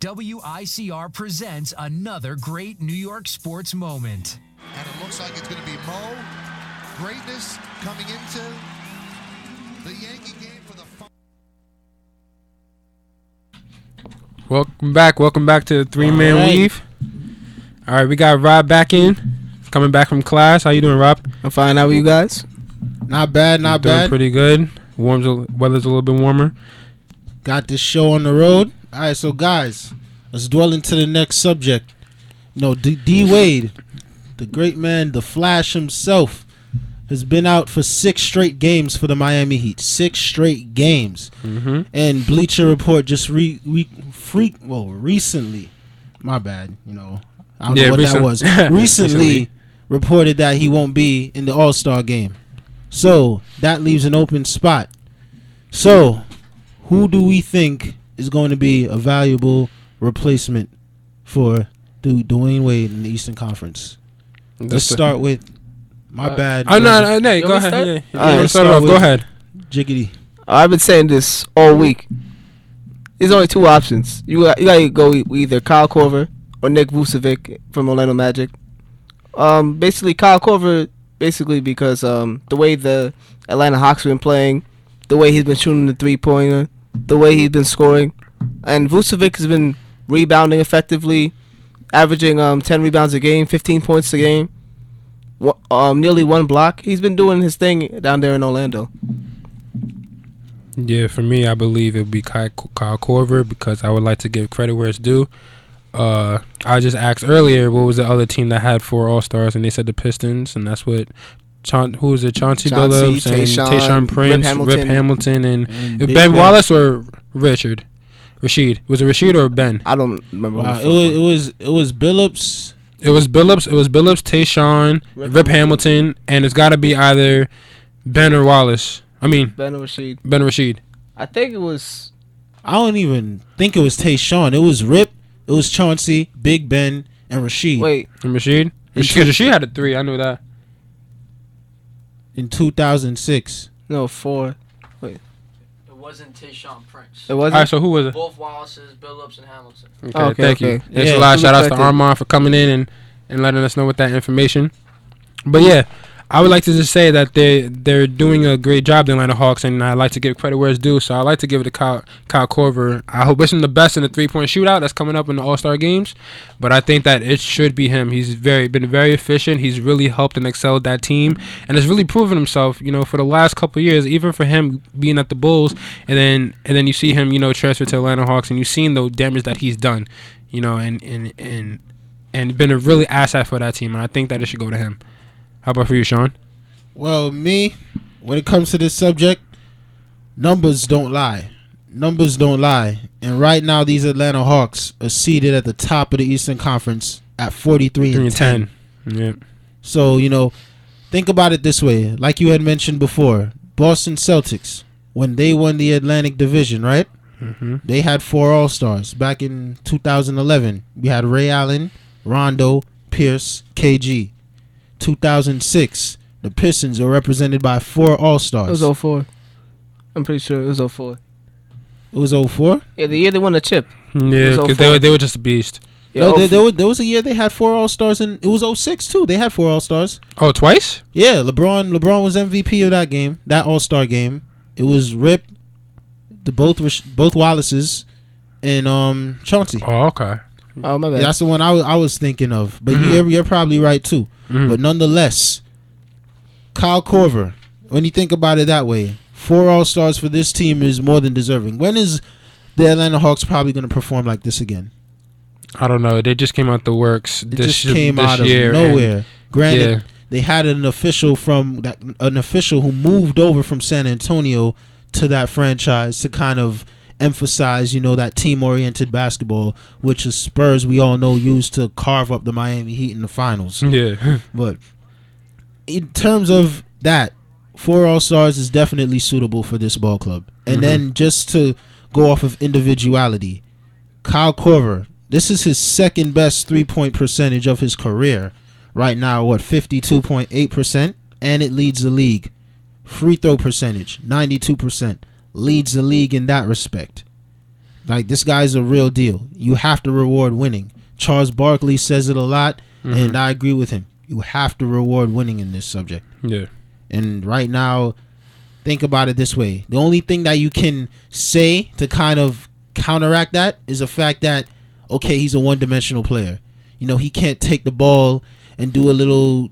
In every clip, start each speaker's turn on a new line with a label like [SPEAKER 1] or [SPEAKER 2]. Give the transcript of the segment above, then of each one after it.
[SPEAKER 1] WICR presents another great New York sports moment.
[SPEAKER 2] And it looks like it's going to be Mo. Greatness coming into the Yankee game for the...
[SPEAKER 3] Welcome back to the three-man weave. All right, we got Rob back in, coming back from class. How you doing, Rob?
[SPEAKER 4] I'm fine. How are you guys?
[SPEAKER 5] Not bad, not
[SPEAKER 3] doing
[SPEAKER 5] bad.
[SPEAKER 3] Pretty good. Weather's a little bit warmer.
[SPEAKER 5] Got this show on the road. All right, so guys, let's dwell into the next subject. You know, D Wade, the great man, the Flash himself, has been out for 6 straight games for the Miami Heat. 6 straight games.
[SPEAKER 3] Mm-hmm.
[SPEAKER 5] And Bleacher Report just recently, my bad, you know, I don't know what that was. Recently reported that he won't be in the All-Star game. So that leaves an open spot. So who do we think is going to be a valuable replacement for Dwayne Wade in the Eastern Conference? Let's start with my bad.
[SPEAKER 3] Oh no, go ahead. Start off. Go ahead.
[SPEAKER 5] Jiggity.
[SPEAKER 4] I've been saying this all week. There's only 2 options. You got to go with either Kyle Korver or Nick Vucevic from Orlando Magic. Basically Kyle Korver, because the way the Atlanta Hawks have been playing, the way he's been shooting the 3-pointer, the way he's been scoring, and Vucevic has been rebounding effectively, averaging 10 rebounds a game, 15 points a game, nearly 1 block. He's been doing his thing down there in Orlando.
[SPEAKER 3] Yeah, for me, I believe it would be Kyle Korver because I would like to give credit where it's due. I just asked earlier what was the other team that had 4 All-Stars, and they said the Pistons, and that's what who was it? Chauncey Billups and Tayshaun Prince, Rip Hamilton, and Ben Wallace or Rashid? Was it Rashid or Ben?
[SPEAKER 4] I don't remember.
[SPEAKER 5] It was Billups.
[SPEAKER 3] It was Billups, Tayshaun, Rip Hamilton, and it's got to be either Ben or Wallace. I mean
[SPEAKER 4] Ben or Rashid.
[SPEAKER 3] Ben Rashid.
[SPEAKER 4] I think it was.
[SPEAKER 5] I don't even think it was Tayshaun. It was Rip. It was Chauncey, Big Ben, and Rashid.
[SPEAKER 4] Wait,
[SPEAKER 3] and Rashid? Rashid had a 3. I knew that.
[SPEAKER 5] In 2006.
[SPEAKER 4] No, 4. Wait.
[SPEAKER 6] It wasn't Tayshaun Prince.
[SPEAKER 4] It wasn't.
[SPEAKER 3] All right, so who was it?
[SPEAKER 6] Both Wallaces, Billups, and Hamilton.
[SPEAKER 3] Okay, thank you. Thanks a lot. Shout out to Armand for coming in and letting us know with that information. But yeah, I would like to just say that they're doing a great job, the Atlanta Hawks, and I like to give credit where it's due. So I like to give it to Kyle Korver. I wish him the best in the 3-point shootout that's coming up in the All-Star games. But I think that it should be him. He's been very efficient. He's really helped and excelled that team, and has really proven himself. You know, for the last couple of years, even for him being at the Bulls, and then you see him, transfer to Atlanta Hawks, and you've seen the damage that he's done. And been a really asset for that team, and I think that it should go to him. How about for you, Sean?
[SPEAKER 5] Well, me, when it comes to this subject, numbers don't lie. Numbers don't lie. And right now, these Atlanta Hawks are seated at the top of the Eastern Conference at 43-10.
[SPEAKER 3] Yeah.
[SPEAKER 5] So, think about it this way. Like you had mentioned before, Boston Celtics, when they won the Atlantic Division, right?
[SPEAKER 3] Mm-hmm.
[SPEAKER 5] They had 4 All-Stars. Back in 2011, we had Ray Allen, Rondo, Pierce, KG. 2006, the Pistons are represented by 4 All-Stars.
[SPEAKER 4] It was 04. I'm pretty sure it was 04.
[SPEAKER 5] It was 04?
[SPEAKER 4] Yeah, the year they won the chip.
[SPEAKER 3] Yeah, because they were just a beast.
[SPEAKER 5] Yeah, there was a year they had 4 All-Stars, and it was 06 too. They had 4 All-Stars.
[SPEAKER 3] Oh, twice?
[SPEAKER 5] Yeah, LeBron was MVP of that game, that All-Star game. It was Rip, both Wallaces, and Chauncey.
[SPEAKER 3] Oh, okay.
[SPEAKER 4] Oh, my bad.
[SPEAKER 5] Yeah, that's the one I was thinking of. But you're probably right too.
[SPEAKER 3] Mm-hmm.
[SPEAKER 5] But nonetheless, Kyle Korver, when you think about it that way, 4 All-Stars for this team is more than deserving. When is the Atlanta Hawks probably going to perform like this again?
[SPEAKER 3] I don't know. They just came out the works.
[SPEAKER 5] It just came out of nowhere. Granted, they had an official who moved over from San Antonio to that franchise to kind of emphasize, that team-oriented basketball, which the Spurs, we all know, used to carve up the Miami Heat in the finals.
[SPEAKER 3] Yeah.
[SPEAKER 5] But in terms of that, 4 All-Stars is definitely suitable for this ball club. And then just to go off of individuality, Kyle Korver, this is his second best 3-point percentage of his career. Right now, 52.8%, and it leads the league. Free throw percentage, 92%. Leads the league in that respect. Like, this guy's a real deal. You have to reward winning. Charles Barkley says it a lot, and I agree with him. You have to reward winning in this subject.
[SPEAKER 3] Yeah.
[SPEAKER 5] And right now, think about it this way. The only thing that you can say to kind of counteract that is the fact that, okay, he's a one-dimensional player. You know, he can't take the ball and do a little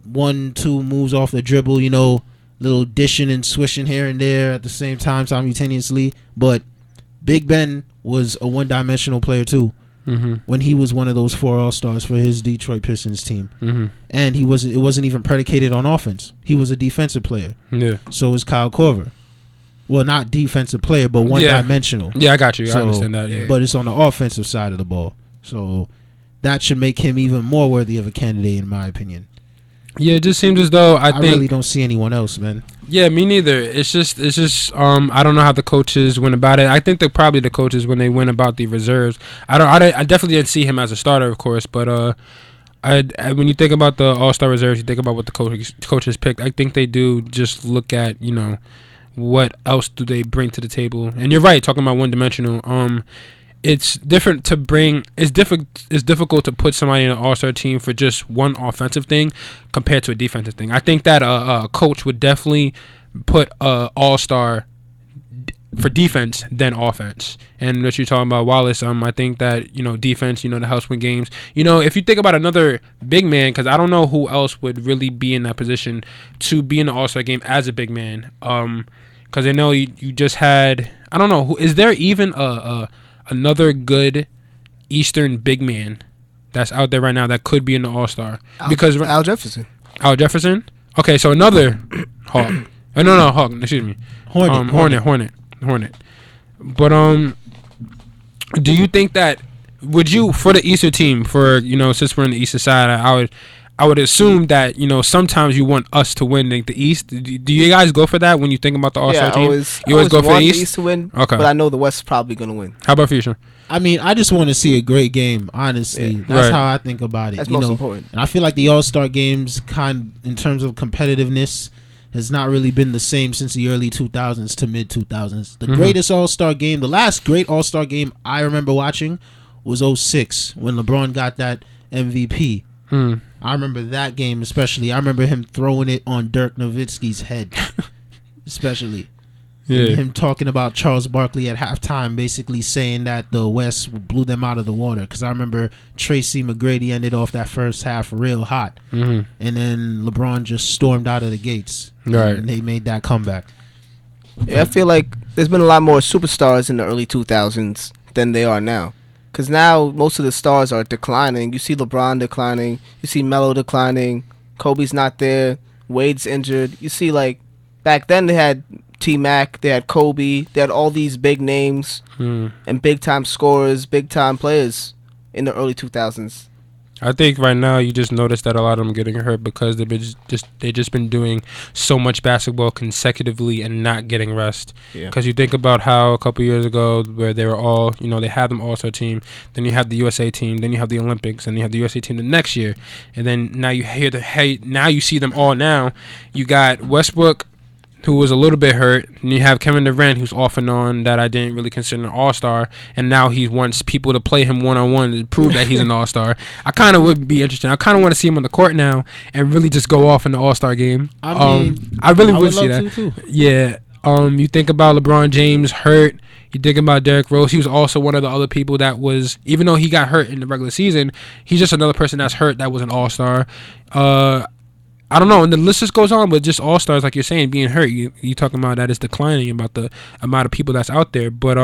[SPEAKER 5] 1-2 moves off the dribble, you know, little dishing and swishing here and there at the same time simultaneously. But Big Ben was a one-dimensional player too. When he was one of those 4 All-Stars for his Detroit Pistons team. And it wasn't even predicated on offense. He was a defensive player.
[SPEAKER 3] Yeah.
[SPEAKER 5] So is Kyle Korver. Well, not defensive player, but one-dimensional.
[SPEAKER 3] Yeah, I got you.
[SPEAKER 5] So,
[SPEAKER 3] I understand that. Yeah.
[SPEAKER 5] But it's on the offensive side of the ball. So that should make him even more worthy of a candidate, in my opinion.
[SPEAKER 3] Yeah, it just seems as though I think
[SPEAKER 5] really don't see anyone else, man.
[SPEAKER 3] Yeah, me neither. It's just I don't know how the coaches went about it. I think that probably the coaches, when they went about the reserves, I definitely didn't see him as a starter, of course, but when you think about the All-Star reserves, you think about what the coaches picked. I think they do just look at, you know, what else do they bring to the table. And you're right, talking about one-dimensional. It's different to bring. It's difficult to put somebody in an all-star team for just one offensive thing compared to a defensive thing. I think that a coach would definitely put a all-star for defense than offense. And what you're talking about, Wallace, I think that, you know, defense, you know, the helps win games. You know, if you think about another big man, because I don't know who else would really be in that position to be in the all-star game as a big man. Because I know you just had, I don't know, is there even another good Eastern big man that's out there right now that could be in the All-Star? Because
[SPEAKER 4] Al Jefferson.
[SPEAKER 3] Al Jefferson? Okay, so another Hawk. No, Hawk. Excuse me. Hornet. But do you think that would you, for the Eastern team, for, you know, since we're in the Eastern side, I would assume that, you know, sometimes you want us to win the East. Do you guys go for that when you think about the All-Star team? You always go for the East
[SPEAKER 4] to win.
[SPEAKER 3] Okay,
[SPEAKER 4] but I know the West is probably going to win.
[SPEAKER 3] How about for you, Sean?
[SPEAKER 5] I mean, I just want to see a great game, honestly.
[SPEAKER 4] Yeah.
[SPEAKER 5] That's how I think about it.
[SPEAKER 4] That's most important.
[SPEAKER 5] And I feel like the All-Star games, in terms of competitiveness, has not really been the same since the early 2000s to mid-2000s. The greatest All-Star game, the last great All-Star game I remember watching was 2006 when LeBron got that MVP. I remember that game especially. I remember him throwing it on Dirk Nowitzki's head, especially. Yeah. Him talking about Charles Barkley at halftime, basically saying that the West blew them out of the water. Because I remember Tracy McGrady ended off that first half real hot. And then LeBron just stormed out of the gates.
[SPEAKER 3] Right.
[SPEAKER 5] And they made that comeback.
[SPEAKER 4] Yeah, I feel like there's been a lot more superstars in the early 2000s than they are now. Because now most of the stars are declining. You see LeBron declining. You see Melo declining. Kobe's not there. Wade's injured. You see, like, back then they had T-Mac, they had Kobe, they had all these big names and big-time scorers, big-time players in the early 2000s.
[SPEAKER 3] I think right now you just notice that a lot of them getting hurt because they've just been doing so much basketball consecutively and not getting rest. Because you think about how a couple years ago where they were all, you know, they had them All-Star team, then you have the USA team, then you have the Olympics, and you have the USA team the next year, and then now you now you see them all now. You got Westbrook, who was a little bit hurt, and you have Kevin Durant, who's off and on, that I didn't really consider an all-star, and now he wants people to play him one-on-one to prove that he's an all-star. I kind of would be interested. I kind of want to see him on the court now and really just go off in the all-star game.
[SPEAKER 5] I mean,
[SPEAKER 3] I really would see that. Too. Yeah. You think about LeBron James hurt. You think about Derrick Rose. He was also one of the other people that was, even though he got hurt in the regular season, he's just another person that's hurt that was an all-star. I don't know, and the list just goes on, but just all-stars, like you're saying, being hurt. You talking about that is declining, about the amount of people that's out there. But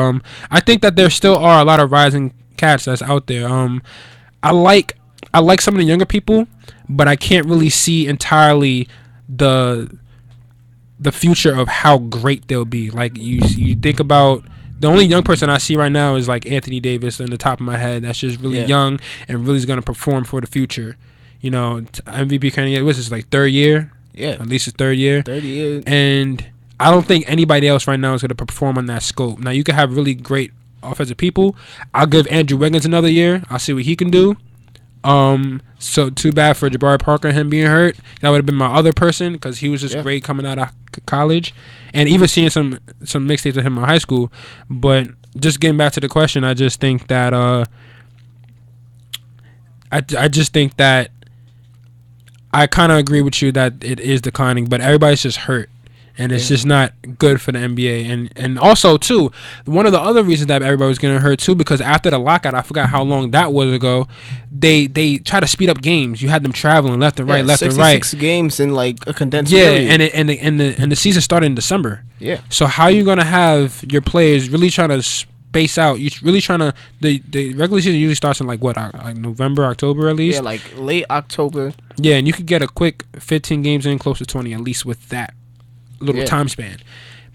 [SPEAKER 3] I think that there still are a lot of rising cats that's out there. I like some of the younger people, but I can't really see entirely the future of how great they'll be. Like you think about, the only young person I see right now is like Anthony Davis on the top of my head. That's just really young and really is going to perform for the future. You know, MVP candidate, what's his, like, third year?
[SPEAKER 4] Yeah.
[SPEAKER 3] At least his third year.
[SPEAKER 4] 30 years.
[SPEAKER 3] And I don't think anybody else right now is going to perform on that scope. Now, you can have really great offensive people. I'll give Andrew Wiggins another year. I'll see what he can do. So, too bad for Jabari Parker and him being hurt. That would have been my other person because he was just great coming out of college. And even seeing some mixtapes of him in high school. But just getting back to the question, I just think that I just think that I kind of agree with you that it is declining, but everybody's just hurt. And it's just not good for the NBA. And also, too, one of the other reasons that everybody was getting hurt, too, because after the lockout, I forgot how long that was ago, they try to speed up games. You had them traveling left and right, left and right.
[SPEAKER 4] 66 games in, like, a condensed period.
[SPEAKER 3] And the season started in December.
[SPEAKER 4] Yeah.
[SPEAKER 3] So how are you going to have your players really trying to space out? You're really trying to... The regular season usually starts in, like November, October at least?
[SPEAKER 4] Yeah, like late October.
[SPEAKER 3] Yeah, and you could get a quick 15 games in, close to 20 at least with that little time span.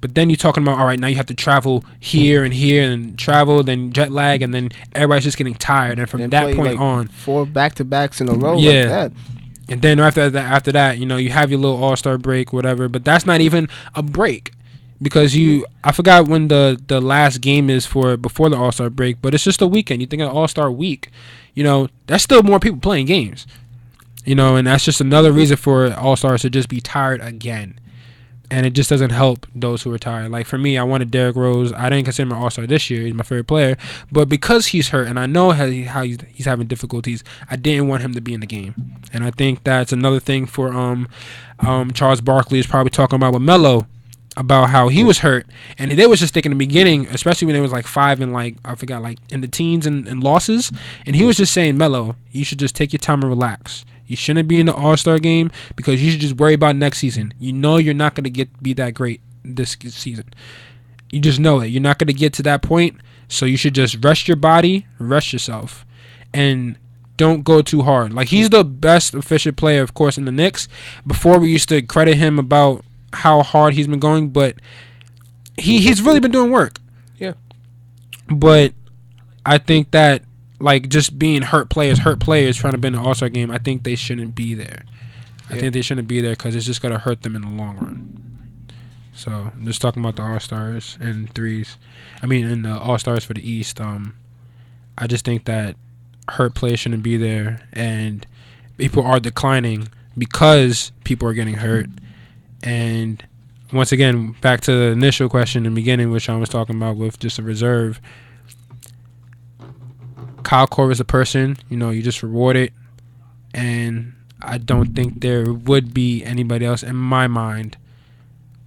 [SPEAKER 3] But then you're talking about, all right, now you have to travel here and travel, then jet lag, and then everybody's just getting tired. And from that point on,
[SPEAKER 4] 4 back-to-backs in a row like that.
[SPEAKER 3] And then after that, you have your little All-Star break, whatever. But that's not even a break, because I forgot when the last game is before the All-Star break, but it's just a weekend. You think of All-Star week, that's still more people playing games, and that's just another reason for All-Stars to just be tired again. And it just doesn't help those who are tired. Like, for me, I wanted Derrick Rose. I didn't consider him an All-Star this year. He's my favorite player. But because he's hurt, and I know how he's having difficulties, I didn't want him to be in the game. And I think that's another thing for Charles Barkley is probably talking about with Melo, about how he was hurt. And they was just thinking in the beginning, especially when it was like 5 and I forgot, like in the teens and losses. And he was just saying, Melo, you should just take your time and relax. You shouldn't be in the All-Star game because you should just worry about next season. You know you're not going to be that great this season. You just know it. You're not going to get to that point, so you should just rest your body, rest yourself, and don't go too hard. Like, he's the best efficient player, of course, in the Knicks. Before, we used to credit him about how hard he's been going, but he's really been doing work.
[SPEAKER 4] Yeah.
[SPEAKER 3] But I think that, like, just being hurt players trying to be in the All-Star game, I think they shouldn't be there. I think they shouldn't be there because it's just going to hurt them in the long run. So, I'm just talking about the All-Stars and and the All-Stars for the East. I just think that hurt players shouldn't be there, and people are declining because people are getting hurt. And once again, back to the initial question in the beginning, which I was talking about with just a reserve. Kyle Korver is a person, you just reward it, and I don't think there would be anybody else in my mind.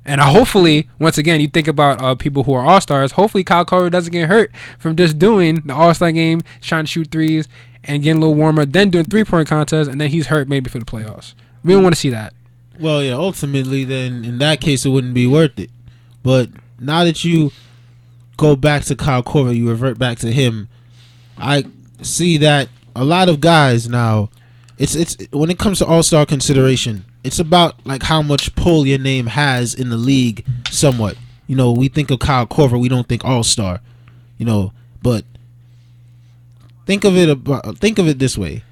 [SPEAKER 3] And hopefully, once again, you think about people who are All-Stars, hopefully Kyle Korver doesn't get hurt from just doing the All-Star game, trying to shoot threes, and getting a little warmer, then doing three-point contests, and then he's hurt maybe for the playoffs. We don't want to see that.
[SPEAKER 5] Well, yeah, ultimately, then, in that case, it wouldn't be worth it. But now that you go back to Kyle Korver, you revert back to him, I see that a lot of guys now, it's when it comes to All-Star consideration, it's about like how much pull your name has in the league somewhat. We think of Kyle Korver, we don't think All-Star. But think of it this way.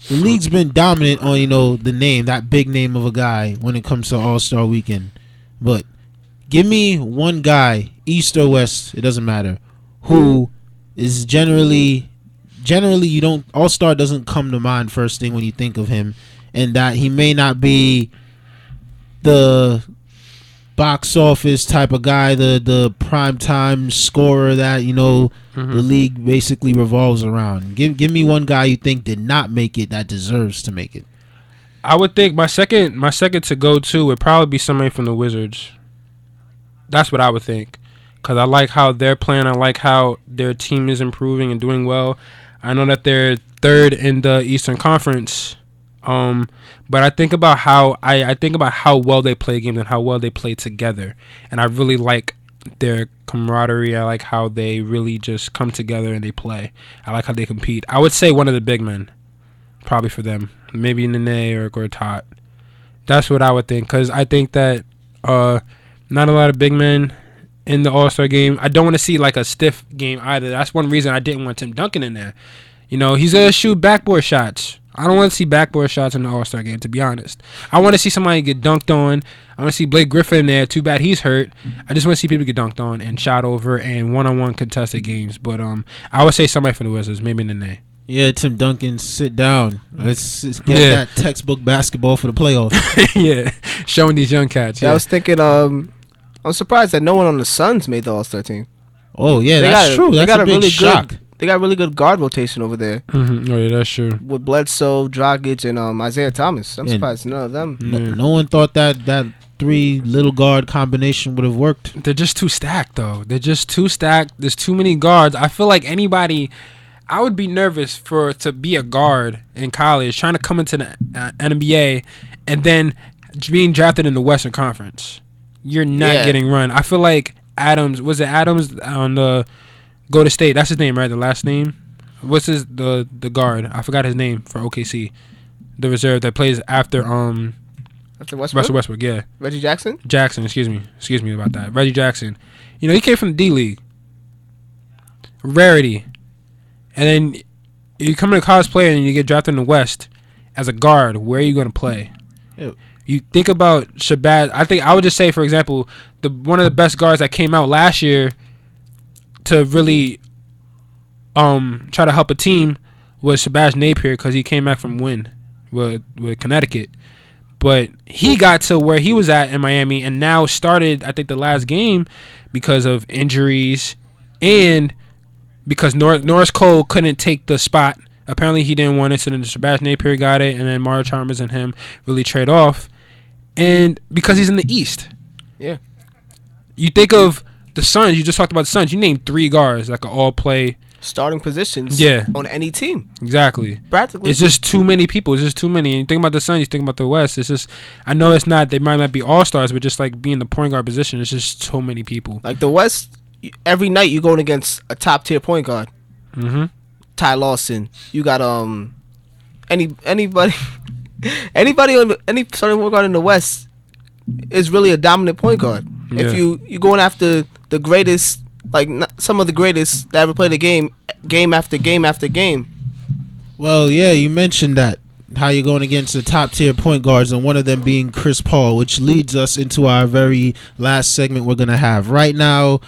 [SPEAKER 5] The league's been dominant on, the name, that big name of a guy when it comes to All-Star weekend. But give me one guy, East or West, it doesn't matter, who is generally you don't, All-Star doesn't come to mind first thing when you think of him, and that he may not be the box office type of guy, the prime time scorer that the league basically revolves around. Give me one guy you think did not make it that deserves to make it.
[SPEAKER 3] I would think my second to go to would probably be somebody from the Wizards. That's what I would think, because I like how they're playing. I like how their team is improving and doing well. I know that they're third in the Eastern Conference, but I think about how well they play games and how well they play together, and I really like their camaraderie. I like how they really just come together and they play. I like how they compete. I would say one of the big men, probably for them, maybe Nene or Gortat. That's what I would think, because I think that not a lot of big men in the All-Star game. I don't want to see like a stiff game either. That's one reason I didn't want Tim Duncan in there. He's going to shoot backboard shots. I don't want to see backboard shots in the All-Star game, to be honest. I want to see somebody get dunked on. I want to see Blake Griffin in there. Too bad he's hurt. I just want to see people get dunked on and shot over and one-on-one contested games. But I would say somebody from the Wizards, maybe Nene.
[SPEAKER 5] Yeah, Tim Duncan, sit down. Let's get that textbook basketball for the playoffs.
[SPEAKER 3] Yeah, showing these young cats.
[SPEAKER 4] Yeah, I was thinking, I'm surprised that no one on the Suns made the All-Star team.
[SPEAKER 5] Oh yeah, that's true. That's a big shock.
[SPEAKER 4] They got really good guard rotation over there.
[SPEAKER 3] Mm-hmm. Oh yeah, that's true.
[SPEAKER 4] With Bledsoe, Dragic, and Isaiah Thomas. I'm surprised none of them.
[SPEAKER 5] No one thought that 3 little guard combination would have worked.
[SPEAKER 3] They're just too stacked, though. They're just too stacked. There's too many guards. I feel like I would be nervous to be a guard in college, trying to come into the NBA, and then being drafted in the Western Conference. You're not getting run. I feel like Adams on the Go to State? That's his name, right? The last name. What's the guard? I forgot his name for OKC. The reserve that plays after
[SPEAKER 4] After Westbrook?
[SPEAKER 3] Russell Westbrook, yeah.
[SPEAKER 4] Reggie Jackson?
[SPEAKER 3] Excuse me about that. Reggie Jackson. You know, he came from the D League. Rarity. And then you come to a college player and you get drafted in the West as a guard. Where are you going to play?
[SPEAKER 5] Yeah.
[SPEAKER 3] You think about Shabazz. I would just say, for example, one of the best guards that came out last year to really try to help a team was Shabazz Napier, because he came back from win with Connecticut. But he got to where he was at in Miami and now started, I think, the last game because of injuries and because Norris Cole couldn't take the spot. Apparently he didn't want it, so then Shabazz Napier got it, and then Mario Chalmers and him really trade off. And because he's in the East.
[SPEAKER 4] Yeah.
[SPEAKER 3] You think of the Suns. You just talked about the Suns. You named 3 guards that could all play
[SPEAKER 4] starting positions on any team.
[SPEAKER 3] Exactly.
[SPEAKER 4] Practically.
[SPEAKER 3] It's just too many people. It's just too many. And you think about the Suns, you think about the West. It's just, I know it's not, they might not be all-stars, but just like being the point guard position, it's just so many people.
[SPEAKER 4] Like the West, every night you're going against a top-tier point guard.
[SPEAKER 3] Mm-hmm.
[SPEAKER 4] Ty Lawson. You got anybody on any starting point guard in the West is really a dominant point guard.
[SPEAKER 3] Yeah.
[SPEAKER 4] If you're going after the greatest, like some of the greatest that ever played a game after game after game.
[SPEAKER 5] Well, yeah, you mentioned that, how you're going against the top tier point guards, and one of them being Chris Paul, which leads us into our very last segment we're going to have. Right now,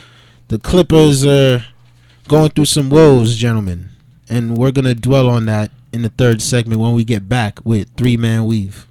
[SPEAKER 5] the Clippers are going through some woes, gentlemen, and we're going to dwell on that in the third segment when we get back with 3-Man Weave.